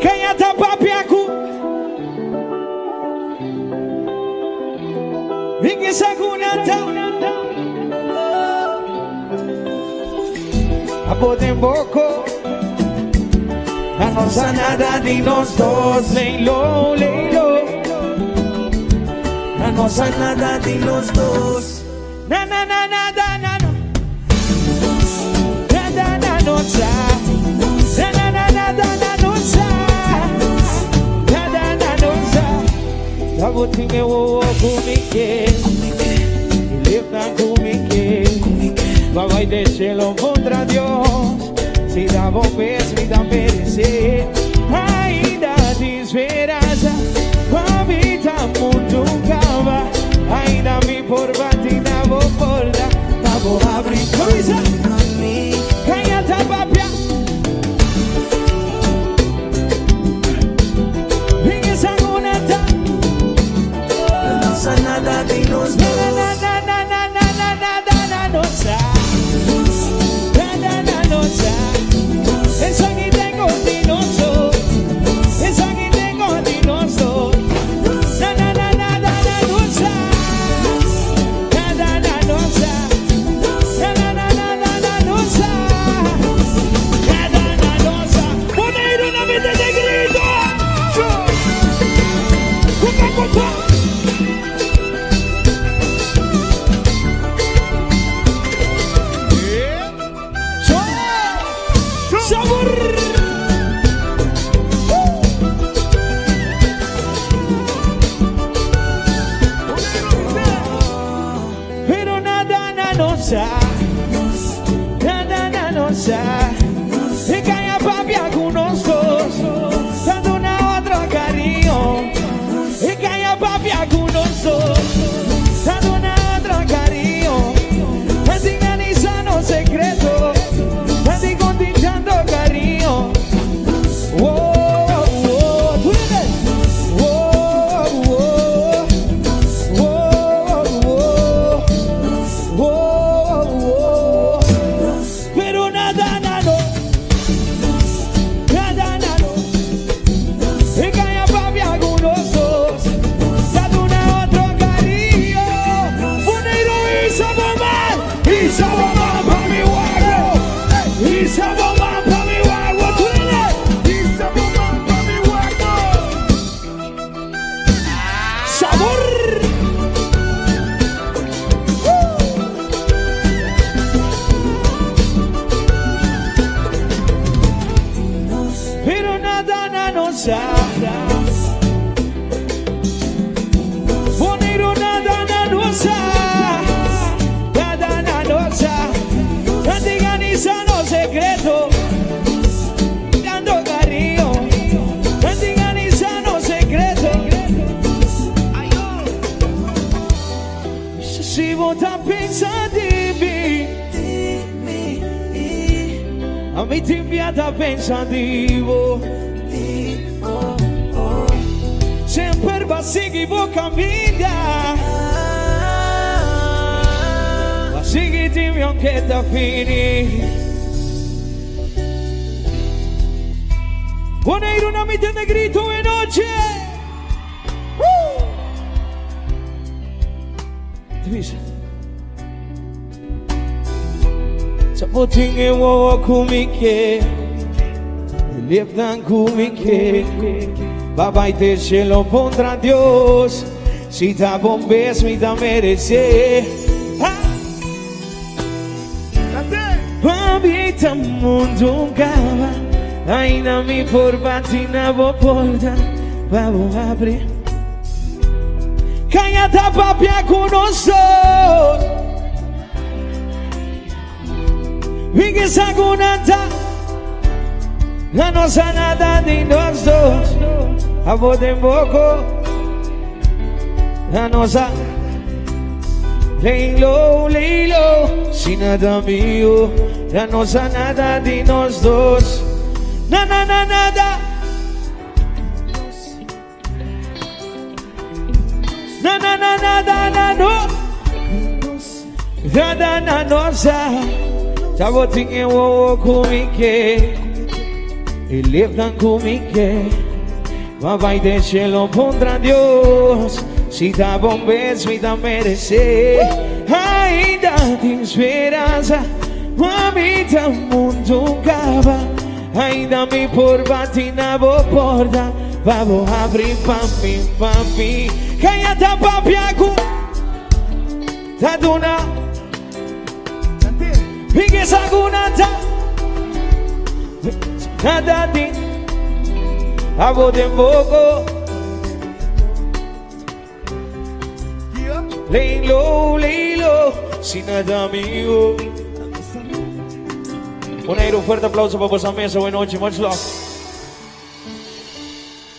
Kayata papiaku Vingi sagunata Apodemboko La nossa nada de nós dois Leilo, leilo La nossa nada de nós dois Na na na na na na Na na na nossa Na na na na na nossa Na na na nossa Tabo time wo kumike Livna kumike Vai deixá-lo contra Deus Se dá bom peso e dá merecer Ainda de esperança Habita muito calma Ainda me por batina vou porta Tá vou abrir coisa Canha tá papia Vinha sangunata Nossa nada de nos dois Nossa Esa que tengo de nosotros, esa que tengo de nosotros, na na na na na na nosa, na na na nosa, na na na na na na nosa, na na na nosa. Poner una vez de grito, cuca cuca. Pero nada na nossa, nada na nossa. E ganha papia com nós dois, dando na outra carinho. E ganha papia com nós dois, dando na outra carinho. Desenganizando secreto, descontando carinho. Bonito nada na nossa, nada na nossa. Desenganizando secreto, dando carinho. Desenganizando secreto. Se voltar pensando em mim, a minha time tá pensando em você. Sempre vai seguir vou caminhar Vai seguir time anche tá fini Boneiro na me tem grito e noche Divisa Sabotinge wo kumike Levdan kumike Babai deixá-lo contra Deus Se dá bom beijo e dá merecer Habita mundo calma Ainda me por batina vou porta Vamos abrir Canha da papia com nós Vingue sagunata La nossa nada de nós dois A Vodemboko La nossa Leilo, leilo Se nada mio La nossa nada de nós dois Na na na nada Na na na Sabotinge wo kumike y liftan kumike. Vai del cielo pondrá Dios. Si dá um beijo e dá merecer. Ainda tem esperança. Mamita mundo acaba. Ainda me por bater na boa porta. Vamos abrir pra mim. Quem tá papiaco? Tá dona. Pingue sagunata. Nada de. Abo de mogo. Lay low, sin nada mío. Un aire fuerte aplauso para esa mesa. Buenas noches, much love.